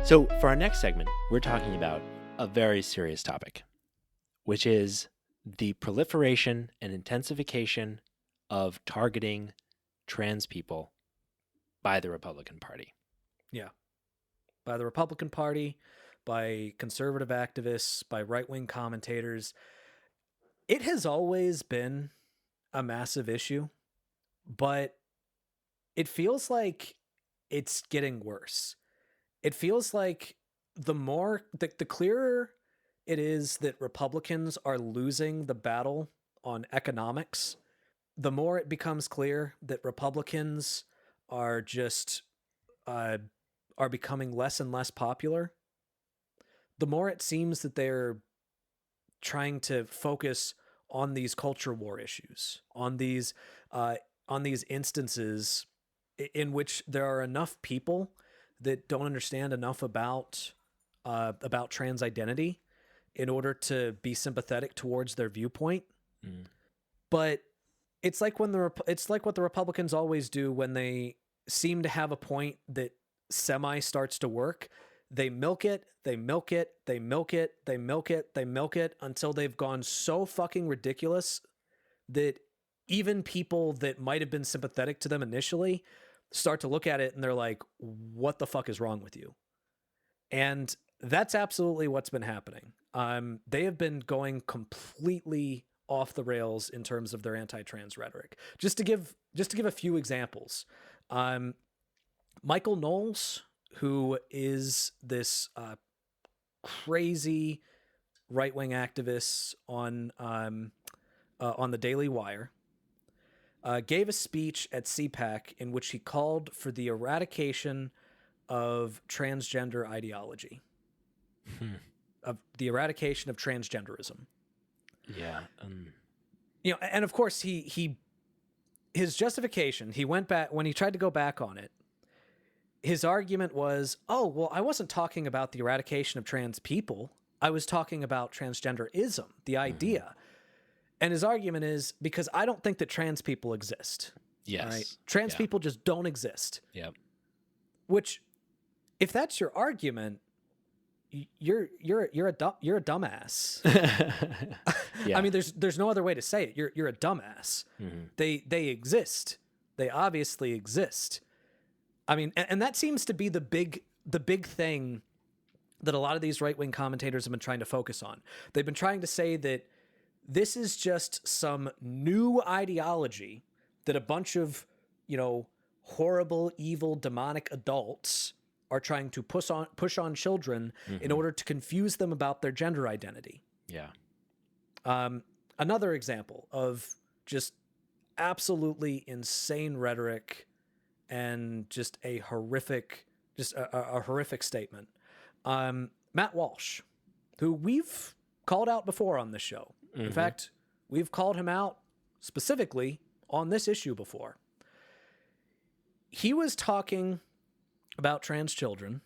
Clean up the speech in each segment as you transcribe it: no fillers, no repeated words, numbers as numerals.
So for our next segment, we're talking about a very serious topic, which is the proliferation and intensification of targeting trans people by the Republican Party. Yeah. By the Republican Party, by conservative activists, by right-wing commentators. It has always been a massive issue, but it feels like it's getting worse. It feels like the clearer it is that Republicans are losing the battle on economics, the more it becomes clear that Republicans are just are becoming less and less popular. The more it seems that they're trying to focus on these culture war issues, on these instances in which there are enough people that don't understand enough about trans identity in order to be sympathetic towards their viewpoint. Mm. But it's like it's like what the Republicans always do when they seem to have a point that semi starts to work. They milk it, they milk it, they milk it, they milk it, they milk it until they've gone so fucking ridiculous that even people that might have been sympathetic to them initially start to look at it and they're like, what the fuck is wrong with you? And that's absolutely what's been happening. They have been going completely off the rails in terms of their anti-trans rhetoric. Just to give a few examples. Michael Knowles, who is this crazy right-wing activist on the Daily Wire, gave a speech at CPAC in which he called for the eradication of transgender ideology, of the eradication of transgenderism. Yeah. And of course his justification, he went back when he tried to go back on it. His argument was, oh, well, I wasn't talking about the eradication of trans people. I was talking about transgenderism, the idea. Mm-hmm. And his argument is because I don't think that trans people exist. Yes. Right? Trans people just don't exist. Yep. Which, if that's your argument, you're a dumbass. Yeah. I mean, there's no other way to say it. You're a dumbass. Mm-hmm. They exist. They obviously exist. I mean, and that seems to be the big thing that a lot of these right-wing commentators have been trying to focus on. They've been trying to say that this is just some new ideology that a bunch of, horrible, evil, demonic adults are trying to push on children mm-hmm. in order to confuse them about their gender identity. Yeah. Another example of just absolutely insane rhetoric and just a horrific statement. Matt Walsh, who we've called out before on this show. Mm-hmm. In fact, we've called him out specifically on this issue before. He was talking about trans children.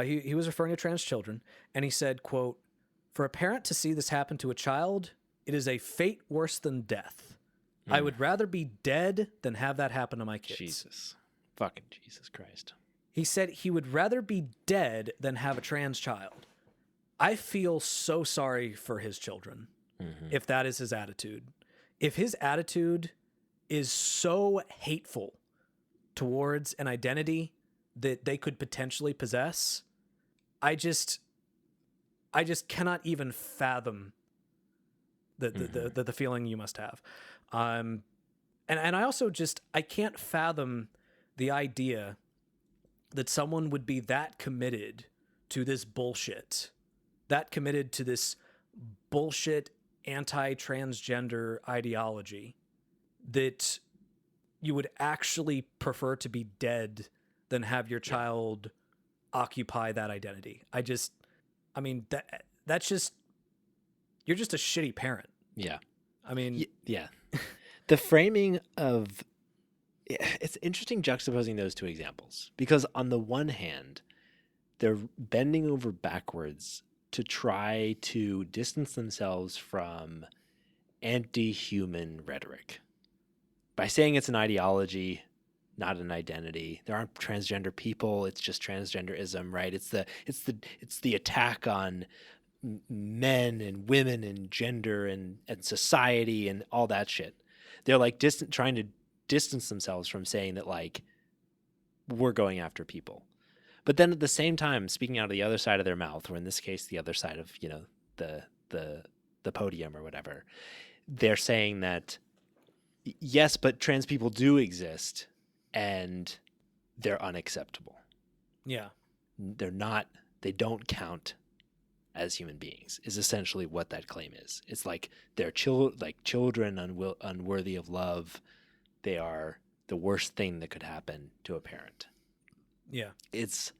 He was referring to trans children, and he said, quote, "For a parent to see this happen to a child, it is a fate worse than death. I would rather be dead than have that happen to my kids." Jesus. Fucking Jesus Christ. He said he would rather be dead than have a trans child. I feel so sorry for his children mm-hmm. if that is his attitude. If his attitude is so hateful towards an identity that they could potentially possess, I just cannot even fathom the feeling you must have. And I also I can't fathom the idea that someone would be that committed to this bullshit, that committed to this bullshit anti-transgender ideology, that you would actually prefer to be dead than have your child occupy that identity. That's just, you're just a shitty parent. Yeah. I mean, yeah. The framing of, it's interesting juxtaposing those two examples, because on the one hand, they're bending over backwards to try to distance themselves from anti-human rhetoric by saying it's an ideology, not an identity. There aren't transgender people. It's just transgenderism, right? It's the attack on men and women and gender and society and all that shit. They're like trying to distance themselves from saying that like we're going after people. But then at the same time, speaking out of the other side of their mouth, or in this case, the other side of, you know, the podium or whatever, they're saying that yes, but trans people do exist and they're unacceptable. Yeah. They don't count as human beings, is essentially what that claim is. It's like they're children unworthy of love. They are the worst thing that could happen to a parent. Yeah. It's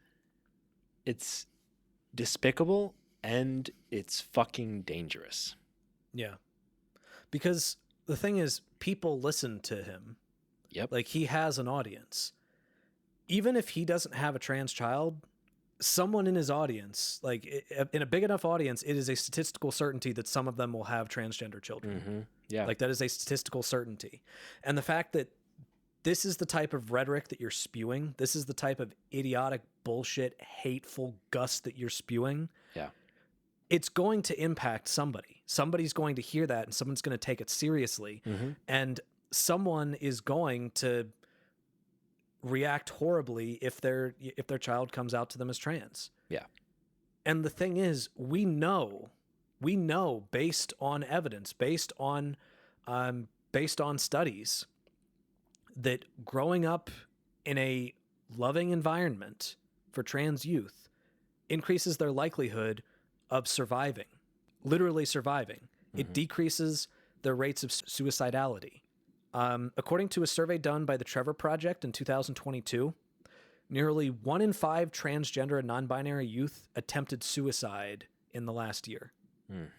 despicable and it's fucking dangerous. Yeah. Because the thing is, people listen to him. Yep. Like, he has an audience. Even if he doesn't have a trans child, someone in his audience, like in a big enough audience, it is a statistical certainty that some of them will have transgender children. Mm-hmm. Yeah. Like, that is a statistical certainty. And the fact that this is the type of rhetoric that you're spewing, this is the type of idiotic bullshit, hateful gust that you're spewing. Yeah. It's going to impact somebody. Somebody's going to hear that and someone's going to take it seriously. Mm-hmm. And someone is going to react horribly if their child comes out to them as trans. Yeah. And the thing is, we know based on evidence, based on studies, that growing up in a loving environment for trans youth increases their likelihood of surviving, literally surviving. Mm-hmm. It decreases their rates of suicidality. According to a survey done by the Trevor Project in 2022, nearly 1 in 5 transgender and non-binary youth attempted suicide in the last year,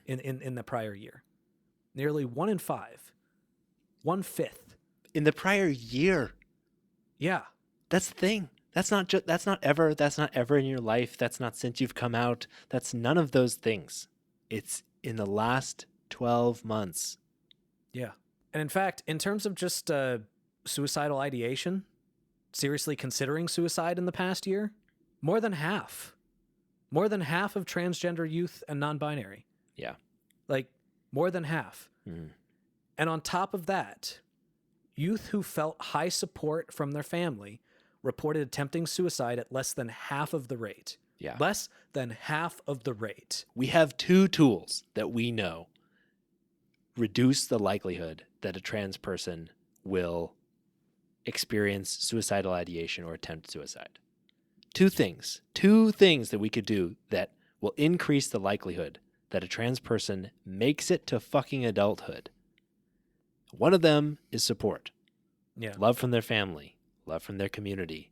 in the prior year. Nearly 1 in 5. 1/5. In the prior year. Yeah. That's the thing. That's not ever in your life. That's not since you've come out. That's none of those things. It's in the last 12 months. Yeah. And in fact, in terms of just suicidal ideation, seriously considering suicide in the past year, more than half of transgender youth and non-binary. Yeah. Like, more than half. Mm-hmm. And on top of that, youth who felt high support from their family reported attempting suicide at less than half of the rate. Yeah. Less than half of the rate. We have 2 tools that we know reduce the likelihood that a trans person will experience suicidal ideation or attempt suicide. 2 things that we could do that will increase the likelihood that a trans person makes it to fucking adulthood. One of them is support. Yeah. Love from their family, love from their community,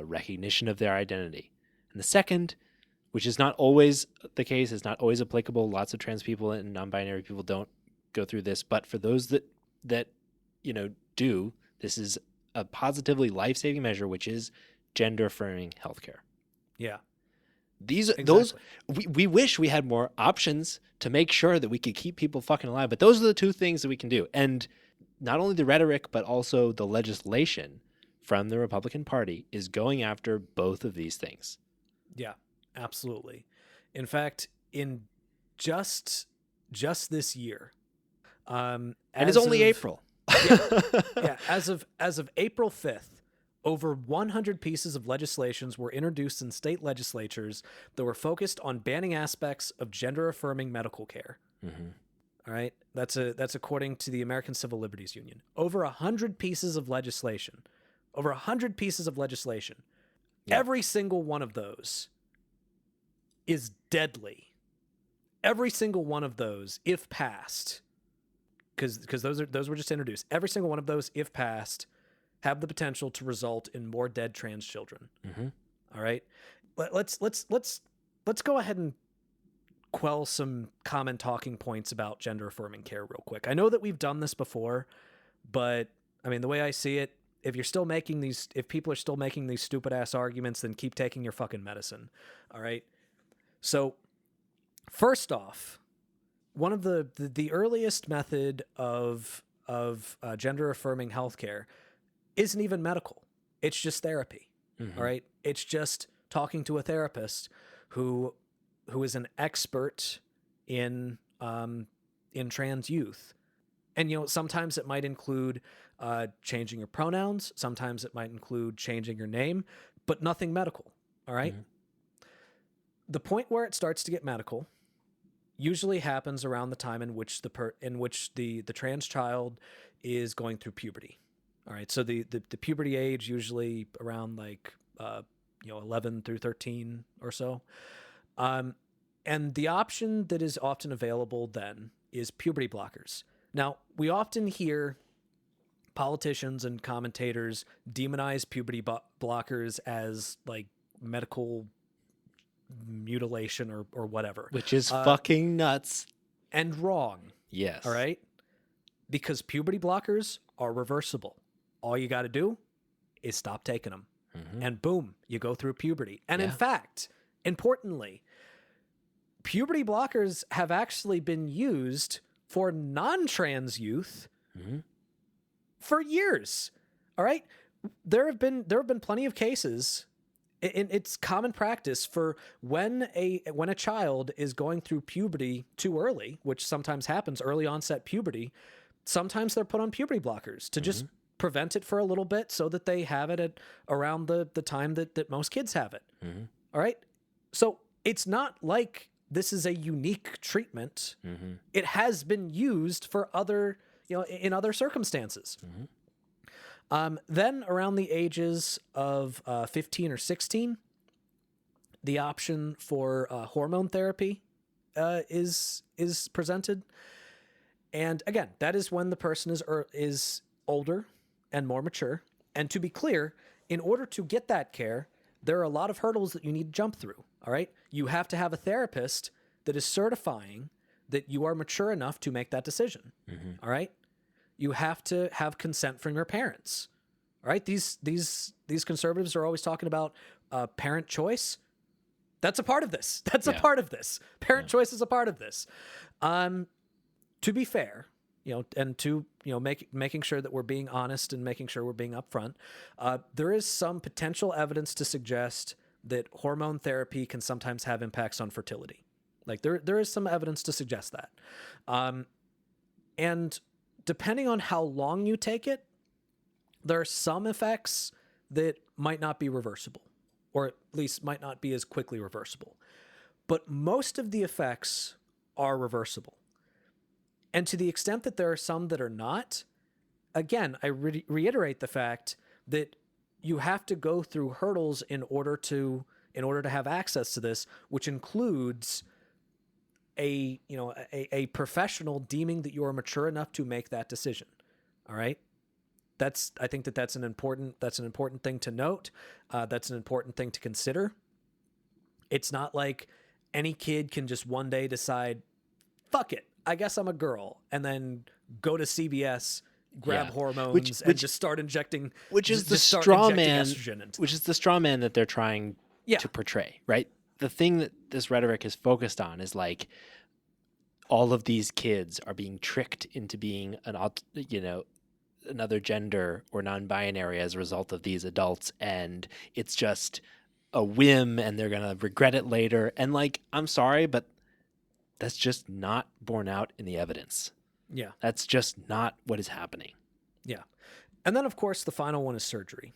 recognition of their identity. And the second, which is not always the case, is not always applicable. Lots of trans people and non-binary people don't go through this, but for those that do, this is a positively life-saving measure, which is gender-affirming healthcare. Yeah. We wish we had more options to make sure that we could keep people fucking alive, but those are the 2 things that we can do. And not only the rhetoric, but also the legislation from the Republican Party is going after both of these things. Yeah, absolutely. In fact, in just this year, and it's only April. Yeah, as of April 5th, over 100 pieces of legislations were introduced in state legislatures that were focused on banning aspects of gender-affirming medical care. Mm-hmm. All right, that's according to the American Civil Liberties Union. Over 100 pieces of legislation. Over 100 pieces of legislation. Yeah. Every single one of those is deadly. Every single one of those, if passed, because those were just introduced. Every single one of those, if passed, have the potential to result in more dead trans children. Mm-hmm. All right, let's go ahead and quell some common talking points about gender affirming care real quick. I know that we've done this before, but I mean, the way I see it, if people are still making these stupid ass arguments, then keep taking your fucking medicine. All right. So first off, one of the earliest method of gender affirming healthcare isn't even medical. It's just therapy. All right. It's just talking to a therapist who is an expert in trans youth. And, you know, sometimes it might include changing your pronouns. Sometimes it might include changing your name, but nothing medical. All right. The point where it starts to get medical usually happens around the time in which the trans child is going through puberty. All right. So the puberty age, usually around like, 11 through 13 or so. And the option that is often available then is puberty blockers. Now, we often hear politicians and commentators demonize puberty blockers as like medical mutilation or whatever. Which is fucking nuts. And wrong. Yes. All right? Because puberty blockers are reversible. All you got to do is stop taking them. And boom, you go through puberty. And in fact, importantly, puberty blockers have actually been used for non-trans youth for years. All right? There have been plenty of cases. It's common practice for when a child is going through puberty too early, which sometimes happens, early onset puberty, sometimes they're put on puberty blockers to just prevent it for a little bit so that they have it at around the time that most kids have it. All right. So it's not like this is a unique treatment. It has been used for other, in other circumstances. Then around the ages of 15 or 16, the option for hormone therapy is presented. And again, that is when the person is older and more mature. And to be clear, in order to get that care, there are a lot of hurdles that you need to jump through. All right. You have to have a therapist that is certifying that you are mature enough to make that decision. All right. You have to have consent from your parents. All right. These conservatives are always talking about parent choice. That's a part of this. That's a part of this. Parent choice is a part of this. To be fair, and to, making sure that we're being honest and making sure we're being upfront, there is some potential evidence to suggest that hormone therapy can sometimes have impacts on fertility. Like there is some evidence to suggest that. And depending on how long you take it, there are some effects that might not be reversible, or at least might not be as quickly reversible. But most of the effects are reversible. And to the extent that there are some that are not, again, I reiterate the fact that you have to go through hurdles in order to have access to this, which includes a professional deeming that you are mature enough to make that decision. All right. I think that's an important thing to note. That's an important thing to consider. It's not like any kid can just one day decide, fuck it, I guess I'm a girl, and then go to CVS, grab hormones, and just start injecting. Which is the straw man. Estrogen Which is the straw man that they're trying to portray, right? The thing that this rhetoric is focused on is like all of these kids are being tricked into being another gender or non-binary as a result of these adults, and it's just a whim, and they're gonna regret it later. And like, I'm sorry, but that's just not borne out in the evidence. Yeah. That's just not what is happening. Yeah. And then, of course, the final one is surgery,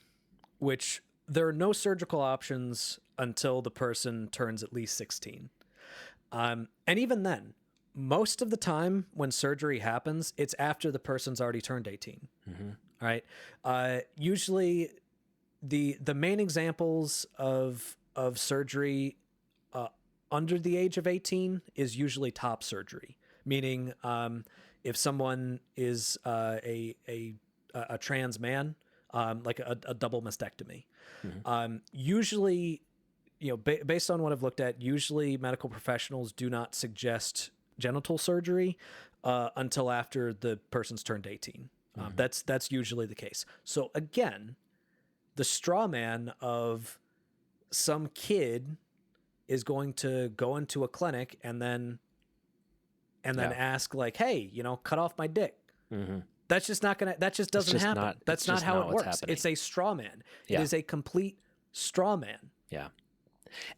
which there are no surgical options until the person turns at least 16. And even then, most of the time when surgery happens, it's after the person's already turned 18. All right. Usually the main examples of surgery under the age of 18 is usually top surgery, meaning if someone is a trans man, like a double mastectomy. Usually, based on what I've looked at, usually medical professionals do not suggest genital surgery until after the person's turned 18. That's usually the case. So again, the straw man of some kid is going to go into a clinic and then ask like, hey, cut off my dick. That's just not gonna. That just doesn't just happen. not- That's it's not just how not it what's works. happening. It's a straw man. Yeah. It is a complete straw man. Yeah.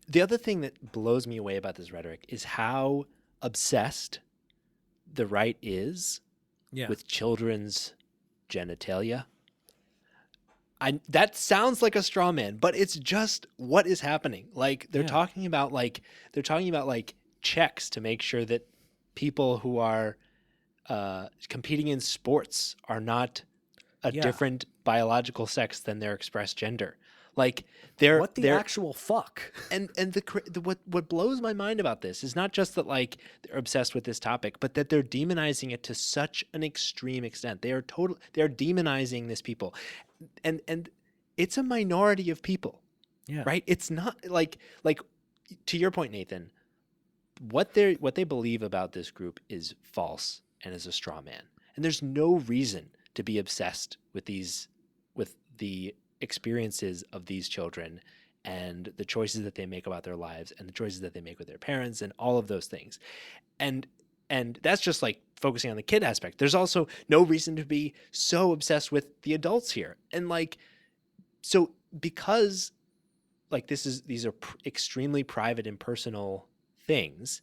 The other thing that blows me away about this rhetoric is how obsessed the right is Yeah. with children's genitalia. That sounds like a straw man, but it's just what is happening. Like they're Yeah. talking about like checks to make sure that people who are competing in sports are not a Yeah. different biological sex than their expressed gender. Like they're What the actual fuck? and what blows my mind about this is not just that like they're obsessed with this topic, but that they're demonizing it to such an extreme extent. They're demonizing this people, and it's a minority of people, Yeah. right? It's not like to your point, Nathan. What they believe about this group is false and is a straw man, and there's no reason to be obsessed with the experiences of these children and the choices that they make about their lives and the choices that they make with their parents and all of those things. And that's just like focusing on the kid aspect. There's also no reason to be so obsessed with the adults here. And like, so because like these are extremely private and personal things,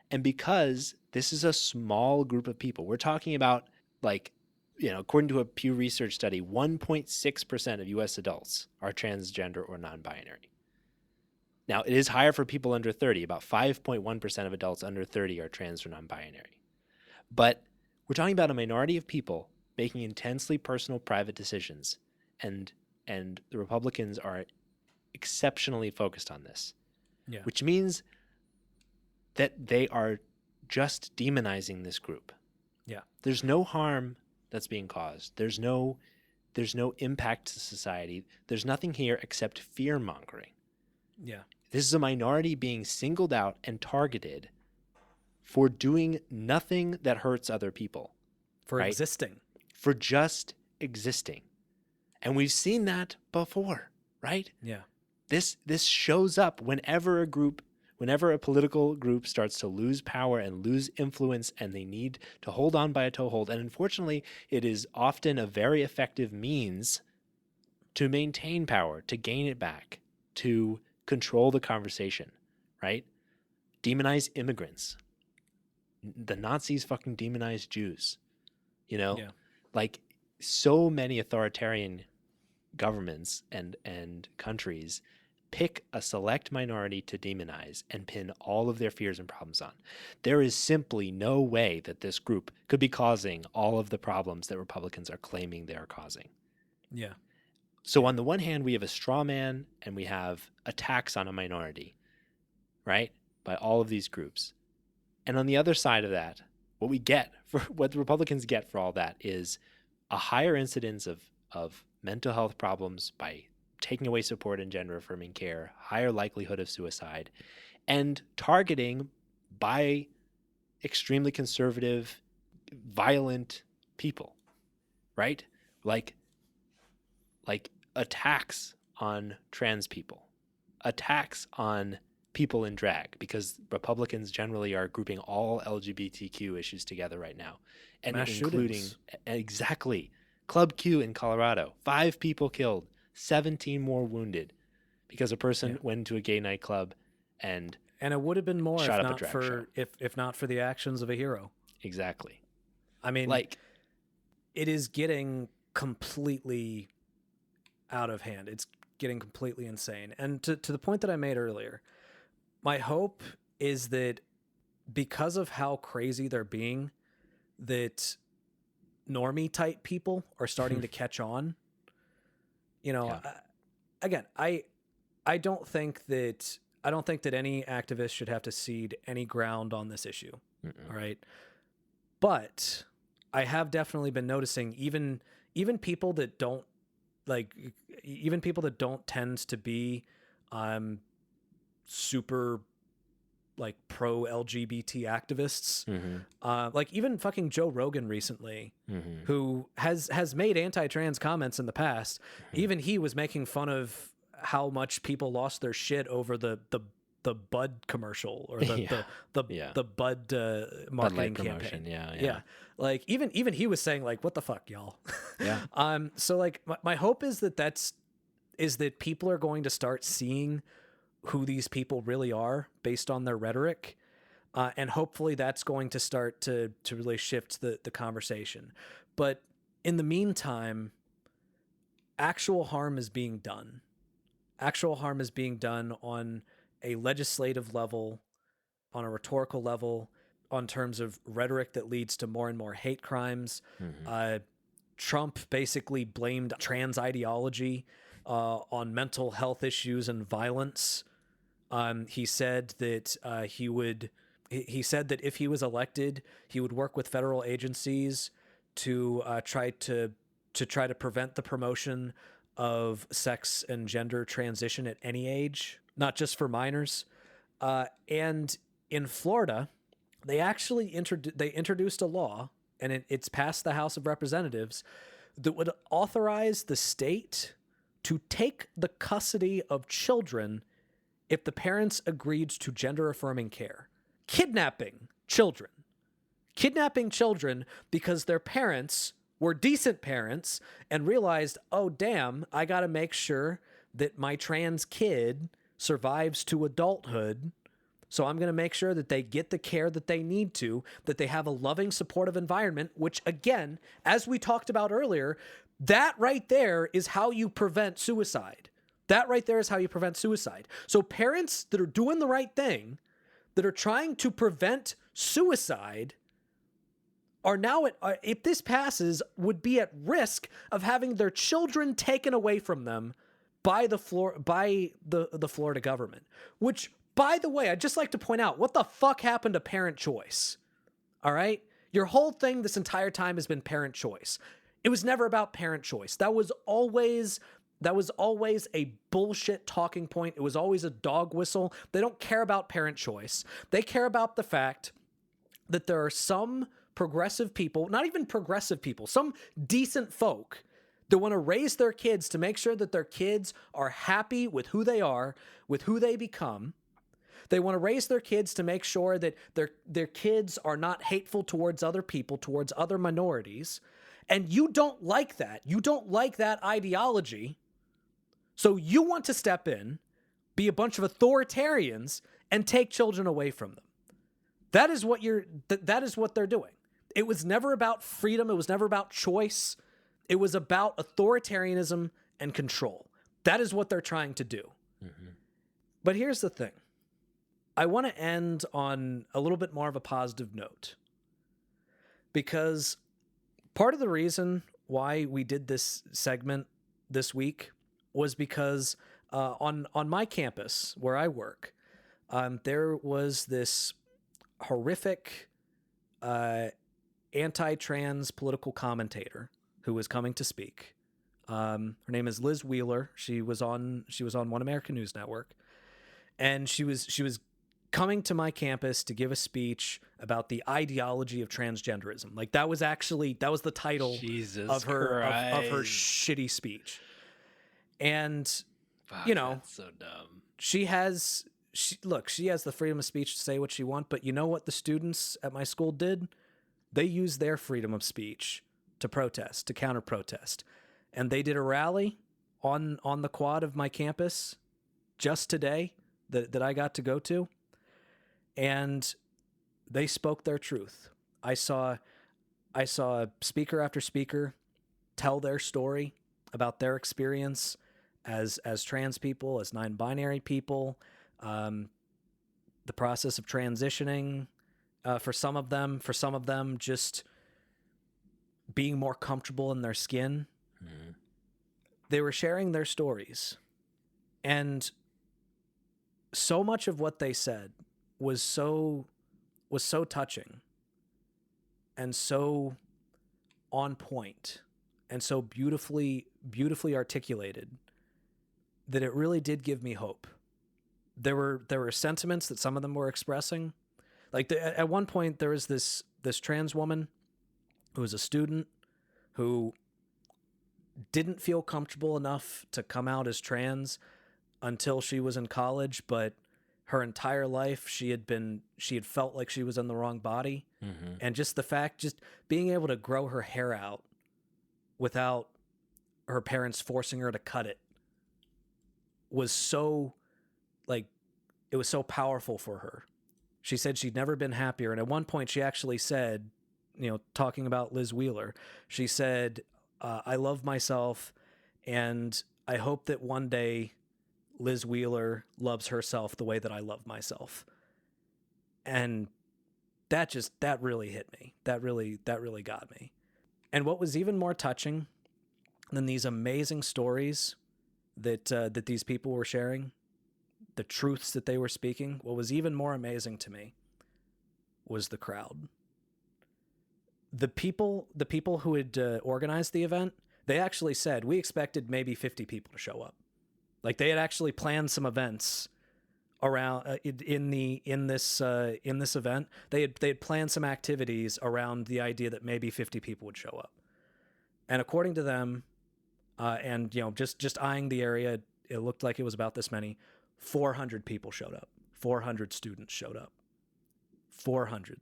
and because this is a small group of people, we're talking about like, according to a Pew Research study, 1.6% of U.S. adults are transgender or non-binary. Now, it is higher for people under 30. About 5.1% of adults under 30 are trans or non-binary. But we're talking about a minority of people making intensely personal, private decisions, and the Republicans are exceptionally focused on this, Yeah. which means that they are just demonizing this group. Yeah. There's no harm that's being caused. There's no impact to society. There's nothing here except fear mongering. Yeah. This is a minority being singled out and targeted for doing nothing that hurts other people. For right? existing. For just existing. And we've seen that before, right? Yeah. This shows up whenever a political group starts to lose power and lose influence and they need to hold on by a toehold. And unfortunately, it is often a very effective means to maintain power, to gain it back, to control the conversation, right? Demonize immigrants. The Nazis fucking demonized Jews, Yeah. Like so many authoritarian governments and countries pick a select minority to demonize and pin all of their fears and problems on. There is simply no way that this group could be causing all of the problems that Republicans are claiming they are causing. Yeah. So on the one hand, we have a straw man and we have attacks on a minority, right? By all of these groups. And on the other side of that, what the Republicans get for all that is a higher incidence of mental health problems by taking away support in gender affirming care, higher likelihood of suicide, and targeting by extremely conservative, violent people, right? Like attacks on trans people, attacks on people in drag, because Republicans generally are grouping all LGBTQ issues together right now, and Mass including shootings. exactly Club Q in Colorado, 5 people killed, 17 more wounded because a person went into a gay nightclub and it would have been more shot if up a not drag for show. if not for the actions of a hero. Exactly. I mean, Like, it is getting completely out of hand. It's getting completely insane. And to the point that I made earlier, my hope is that because of how crazy they're being, that normie type people are starting to catch on. Yeah. Again, I don't think that any activist should have to cede any ground on this issue. Mm-mm. All right. But I have definitely been noticing even people that don't tend to be super like pro LGBT activists. Mm-hmm. Like even fucking Joe Rogan recently, Mm-hmm. who has made anti-trans comments in the past. Mm-hmm. Even he was making fun of how much people lost their shit over the the Bud commercial or the Yeah. the Yeah. the Bud Bud marketing Light campaign. promotion. Yeah. Yeah. Like even he was saying like, what the fuck, y'all? Yeah. So like my hope is that people are going to start seeing who these people really are based on their rhetoric. And hopefully that's going to start to really shift the conversation. But in the meantime, actual harm is being done. Actual harm is being done on a legislative level, on a rhetorical level, on terms of rhetoric that leads to more and more hate crimes. Trump basically blamed trans ideology on mental health issues and violence. He said that he said that if he was elected, he would work with federal agencies to try to prevent the promotion of sex and gender transition at any age, not just for minors. And in Florida, they actually introduced a law, and it's passed the House of Representatives, that would authorize the state to take the custody of children if the parents agreed to gender affirming care. Kidnapping children because their parents were decent parents and realized, oh, damn, I got to make sure that my trans kid survives to adulthood. So I'm going to make sure that they get the care that they need to, that they have a loving, supportive environment, which again, as we talked about earlier, that right there is how you prevent suicide. That right there is how you prevent suicide. So parents that are doing the right thing, that are trying to prevent suicide, are now, if this passes, would be at risk of having their children taken away from them by the Florida government. Which, by the way, I'd just like to point out, what the fuck happened to parent choice? All right? Your whole thing this entire time has been parent choice. It was never about parent choice. That was always a bullshit talking point. It was always a dog whistle. They don't care about parent choice. They care about the fact that there are some progressive people, not even progressive people, some decent folk that want to raise their kids to make sure that their kids are happy with who they are, with who they become. They want to raise their kids to make sure that their kids are not hateful towards other people, towards other minorities. And you don't like that. You don't like that ideology. So you want to step in, be a bunch of authoritarians, and take children away from them. That is what they're doing. It was never about freedom. It was never about choice. It was about authoritarianism and control. That is what they're trying to do. Mm-hmm. But here's the thing. I want to end on a little bit more of a positive note, because part of the reason why we did this segment this week was because on my campus where I work, there was this horrific anti-trans political commentator who was coming to speak. Her name is Liz Wheeler. She was on One American News Network, and she was coming to my campus to give a speech about the ideology of transgenderism. Like that was the title of her shitty speech. And fuck, you know, that's so dumb. She has the freedom of speech to say what she wants, but you know what the students at my school did? They used their freedom of speech to protest, to counter protest. And they did a rally on the quad of my campus just today that I got to go to. And they spoke their truth. I saw speaker after speaker tell their story about their experience as trans people, as non-binary people, the process of transitioning, for some of them just being more comfortable in their skin. Mm-hmm. They were sharing their stories, and so much of what they said was so touching and so on point and so beautifully articulated that it really did give me hope. There were sentiments that some of them were expressing. Like at one point there was this trans woman who was a student who didn't feel comfortable enough to come out as trans until she was in college, but her entire life she had felt like she was in the wrong body. And just the fact, just being able to grow her hair out without her parents forcing her to cut it was so, like, it was so powerful for her. She said she'd never been happier. And at one point she actually said, you know, talking about Liz Wheeler, she said, I love myself, and I hope that one day Liz Wheeler loves herself the way that I love myself. And that really hit me. That really got me. And what was even more touching than these amazing stories that these people were sharing, the truths that they were speaking, what was even more amazing to me was the crowd. The people who had organized the event, they actually said, we expected maybe 50 people to show up. Like, they had actually planned some events around in this event. They had planned some activities around the idea that maybe 50 people would show up. And according to them, and you know, just eyeing the area, it looked like it was about this many. 400 people showed up. 400 students showed up. 400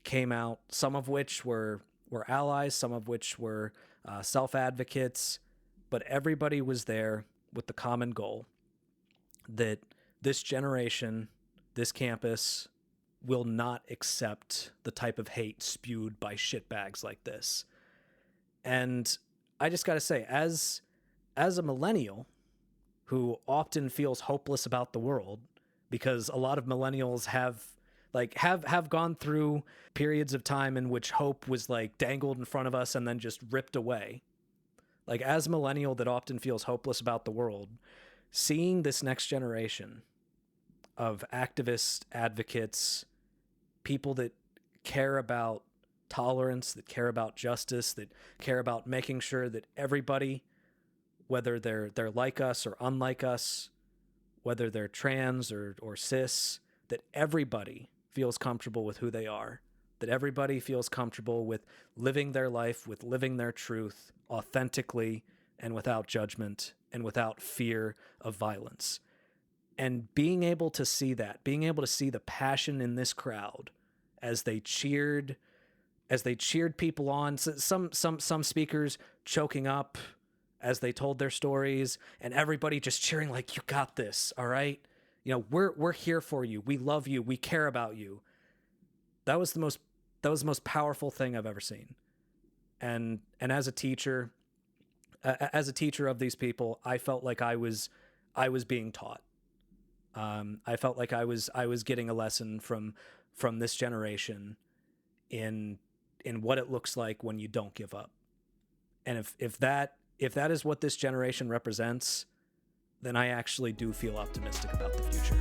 came out. Some of which were allies. Some of which were self-advocates. But everybody was there with the common goal that this generation, this campus, will not accept the type of hate spewed by shitbags like this. And I just got to say, as a millennial who often feels hopeless about the world, because a lot of millennials have gone through periods of time in which hope was like dangled in front of us and then just ripped away. Like, as a millennial that often feels hopeless about the world, seeing this next generation of activists, advocates, people that care about tolerance, that care about justice, that care about making sure that everybody, whether they're like us or unlike us, whether they're trans or cis, that everybody feels comfortable with who they are, that everybody feels comfortable with living their life, with living their truth authentically and without judgment and without fear of violence. And being able to see that, being able to see the passion in this crowd as they cheered people on, some speakers choking up as they told their stories, and everybody just cheering like, you got this, all right? You know, we're here for you. We love you. We care about you. That was the most powerful thing I've ever seen. And as a teacher of these people, I felt like I was being taught. I felt like I was getting a lesson from this generation in what it looks like when you don't give up. And if that is what this generation represents, then I actually do feel optimistic about the future.